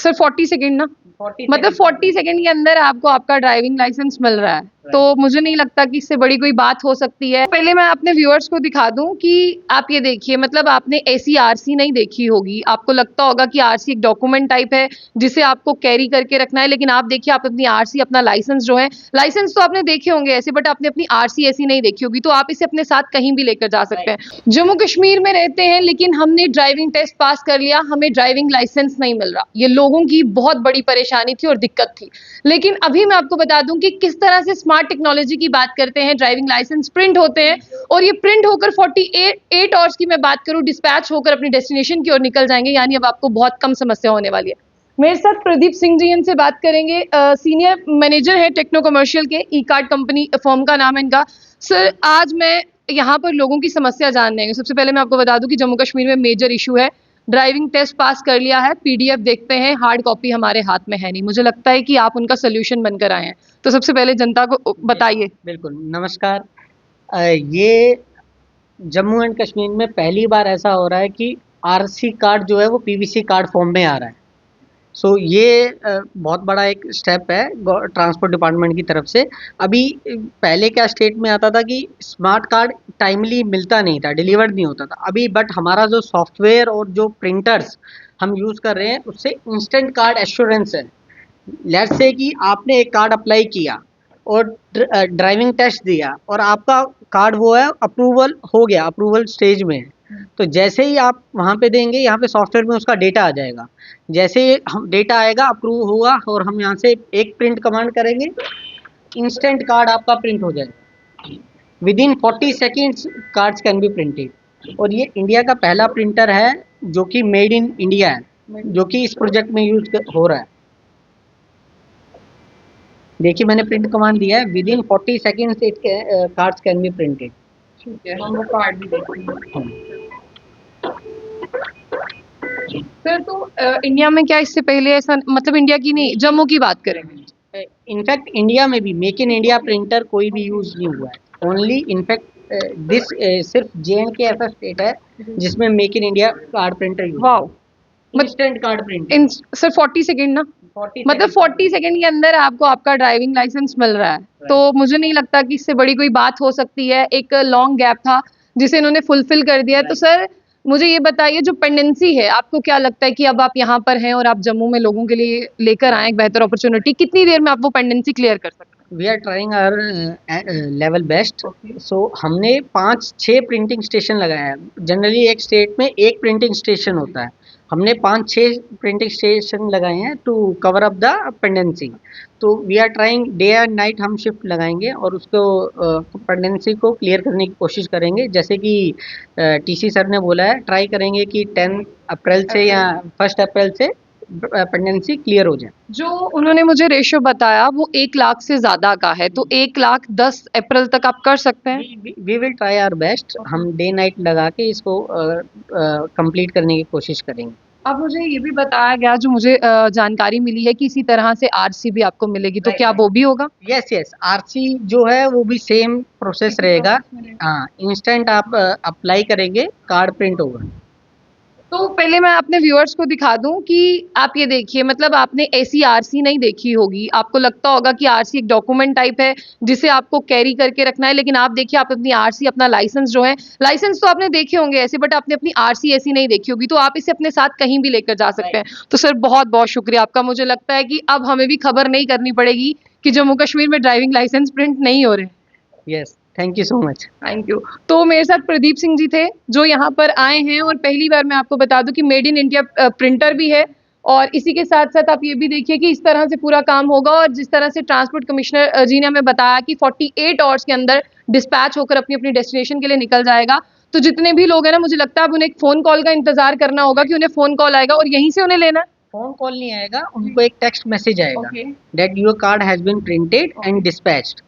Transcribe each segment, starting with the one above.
Sir 40 second ना, 40 मतलब 40 second के अंदर आपको आपका ड्राइविंग लाइसेंस मिल रहा है, तो मुझे नहीं लगता कि इससे बड़ी कोई बात हो सकती है। पहले मैं अपने व्यूअर्स को दिखा दूं कि आप ये देखिए, मतलब आपने ऐसी आरसी नहीं देखी होगी, आपको लगता होगा कि आरसी एक डॉक्यूमेंट टाइप है जिसे आपको कैरी करके रखना है, लेकिन आप देखिए आप अपनी आरसी, अपना लाइसेंस जो है, लाइसेंस तो आपने देखे होंगे ऐसे, बट आपने अपनी आरसी ऐसी नहीं देखी होगी, तो आप इसे अपने साथ कहीं भी लेकर जा सकते हैं। जम्मू कश्मीर में रहते हैं लेकिन हमने ड्राइविंग टेस्ट पास कर लिया, हमें ड्राइविंग लाइसेंस नहीं मिल रहा, ये लोगों की बहुत बड़ी परेशानी थी और दिक्कत थी। लेकिन अभी मैं आपको बता दूं कि किस तरह से स्मार्ट टेक्नोलॉजी की बात करते हैं, ड्राइविंग लाइसेंस प्रिंट होते हैं और ये प्रिंट होकर 48 आवर्स की मैं बात करूं, डिस्पैच होकर अपनी डेस्टिनेशन की ओर निकल जाएंगे, यानी अब आपको बहुत कम समस्या होने वाली है। मेरे साथ प्रदीप सिंह जी इनसे बात करेंगे, सीनियर मैनेजर है टेक्नो कमर्शियल के, ई कार्ड कंपनी फर्म का नाम है इनका। सर आज मैं यहाँ पर लोगों की समस्या जानने हैं। सबसे पहले मैं आपको बता दूं कि जम्मू कश्मीर में मेजर इशू है, ड्राइविंग टेस्ट पास कर लिया है, पीडीएफ देखते हैं, हार्ड कॉपी हमारे हाथ में है नहीं। मुझे लगता है कि आप उनका सोल्यूशन बनकर आए हैं, तो सबसे पहले जनता को बताइए। बिल्कुल, नमस्कार। ये जम्मू एंड कश्मीर में पहली बार ऐसा हो रहा है कि आरसी कार्ड जो है वो पीवीसी कार्ड फॉर्म में आ रहा है। सो ये बहुत बड़ा एक स्टेप है ट्रांसपोर्ट डिपार्टमेंट की तरफ से। अभी पहले क्या स्टेट में आता था कि स्मार्ट कार्ड टाइमली मिलता नहीं था, डिलीवर्ड नहीं होता था। अभी बट हमारा जो सॉफ्टवेयर और जो प्रिंटर्स हम यूज़ कर रहे हैं उससे इंस्टेंट कार्ड एश्योरेंस है। लेट्स से कि आपने एक कार्ड अप्लाई किया और ड्राइविंग टेस्ट दिया और आपका कार्ड वो है अप्रूवल हो गया, अप्रूवल स्टेज में है, तो जैसे ही आप वहाँ पे देंगे, यहाँ पे सॉफ्टवेयर में उसका डेटा आ जाएगा। जैसे ही हम डेटा आएगा, अप्रूव होगा और हम यहाँ से एक प्रिंट कमांड करेंगे, इंस्टेंट कार्ड आपका प्रिंट हो जाएगा। With in 40 seconds cards can be printed. और ये इंडिया का पहला प्रिंटर है जो कि मेड इन इंडिया है, जो कि इस प्रोजेक्ट में यूज हो रहा है। देखिए मैंने प्रिंट कमांड दिया है, with in 40 seconds it cards can be printed. ठीक है, हम वो कार्ड भी देखेंगे। सर तो इंडिया में क्या इससे पहले ऐसा, मतलब इंडिया की नहीं, जम्मू की बात करेंगे। इनफैक्ट इंडिया में भी मेक इन इंडिया प्रिंटर कोई भी यूज नहीं हुआ है। ओनली इनफैक्ट दिस सिर्फ JNK ऐसा स्टेट है जिसमें make in India card printer use, wow, instant card print. Sir 40 second ना, 40 मतलब 40 सेकंड के अंदर आपको आपका ड्राइविंग लाइसेंस मिल रहा है, तो मुझे नहीं लगता कि इससे बड़ी कोई बात हो सकती है। एक लॉन्ग गैप था जिसे इन्होंने फुलफिल कर दिया। तो सर मुझे ये बताइए, जो पेंडेंसी है, आपको क्या लगता है कि अब आप यहाँ पर हैं और आप जम्मू में लोगों के लिए लेकर आए एक बेहतर अपॉर्चुनिटी, कितनी देर में आप वो पेंडेंसी क्लियर कर सकते हैं? We are trying our level best. So हमने 5-6 प्रिंटिंग स्टेशन लगाया है। जनरली एक स्टेट में एक प्रिंटिंग स्टेशन होता है, हमने 5-6 प्रिंटिंग स्टेशन लगाए हैं to cover up the pendency. So we are trying, day and night हम शिफ्ट लगाएंगे और उसको पेंडेंसी को क्लियर करने की कोशिश करेंगे। जैसे कि TC सर ने बोला है, ट्राई करेंगे कि 10 अप्रैल से या 1 अप्रैल से पेंडेंसी क्लियर हो जाए। जो उन्होंने मुझे रेशियो बताया वो 1 लाख से ज्यादा का है, तो 1 लाख 10 अप्रैल तक आप कर सकते हैं। We will try our best. हम डे नाइट लगा के इसको कंप्लीट करने की कोशिश करेंगे। अब मुझे ये भी बताया गया, जो मुझे जानकारी मिली है, कि इसी तरह से आरसी भी आपको मिलेगी, तो क्या वो भी होगा? यस यस, आरसी जो है वो भी सेम प्रोसेस रहेगा। हाँ, इंस्टेंट आप अप्लाई करेंगे, कार्ड प्रिंट होगा। तो पहले मैं अपने व्यूअर्स को दिखा दूं कि आप ये देखिए, मतलब आपने ऐसी आरसी नहीं देखी होगी, आपको लगता होगा कि आरसी एक डॉक्यूमेंट टाइप है जिसे आपको कैरी करके रखना है, लेकिन आप देखिए आप अपनी आरसी, अपना लाइसेंस जो है, लाइसेंस तो आपने देखे होंगे ऐसे, बट आपने अपनी आरसी ऐसी नहीं देखी होगी, तो आप इसे अपने साथ कहीं भी लेकर जा सकते हैं। तो सर बहुत बहुत शुक्रिया आपका। मुझे लगता है कि अब हमें भी खबर नहीं करनी पड़ेगी कि जम्मू कश्मीर में ड्राइविंग लाइसेंस प्रिंट नहीं हो रहे। Yes, thank you so much. Thank you. तो मेरे साथ प्रदीप सिंह जी थे जो यहाँ पर आए हैं, और पहली बार मैं आपको बता दूं कि मेड इन इंडिया प्रिंटर भी है, और इसी के साथ साथ आप ये भी देखिए कि इस तरह से पूरा काम होगा, और जिस तरह से ट्रांसपोर्ट कमिश्नर जी ने हमें बताया कि 48 आवर्स के अंदर डिस्पैच होकर अपनी अपनी डेस्टिनेशन के लिए निकल जाएगा। तो जितने भी लोग हैं ना, मुझे लगता है अब उन्हें एक फोन कॉल का इंतजार करना होगा कि उन्हें फोन कॉल आएगा और यहीं से उन्हें लेना है। फोन कॉल नहीं आएगा, उनको एक टेक्स्ट मैसेज आएगा that your card has been printed and dispatched.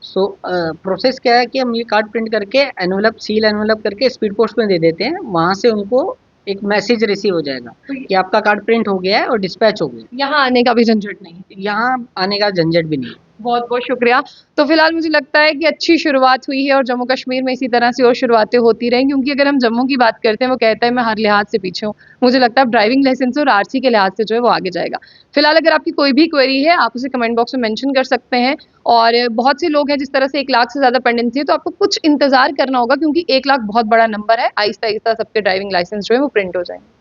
So process क्या है कि हम ये कार्ड प्रिंट करके एनवलप, सील एनवलप करके स्पीड पोस्ट में दे देते हैं, वहाँ से उनको एक मैसेज रिसीव हो जाएगा कि आपका कार्ड प्रिंट हो गया है और डिस्पैच हो गया। यहाँ आने का भी झंझट नहीं। यहाँ आने का झंझट भी नहीं। बहुत बहुत शुक्रिया। तो फिलहाल मुझे लगता है कि अच्छी शुरुआत हुई है और जम्मू कश्मीर में इसी तरह से और शुरुआतें होती रहें, क्योंकि अगर हम जम्मू की बात करते हैं, वो कहता है मैं हर लिहाज से पीछे हूँ। मुझे लगता है अब ड्राइविंग लाइसेंस और आरसी के लिहाज से जो है वो आगे जाएगा। फिलहाल अगर आपकी कोई भी क्वेरी है, आप उसे कमेंट बॉक्स में मेंशन कर सकते हैं। और बहुत से लोग हैं, जिस तरह से 1 लाख से ज़्यादा पेंडेंसी है, तो आपको कुछ इंतज़ार करना होगा, क्योंकि 1 लाख बहुत बड़ा नंबर है। आहिस्ता-आहिस्ता सबके ड्राइविंग लाइसेंस जो है वो प्रिंट हो जाएँगे।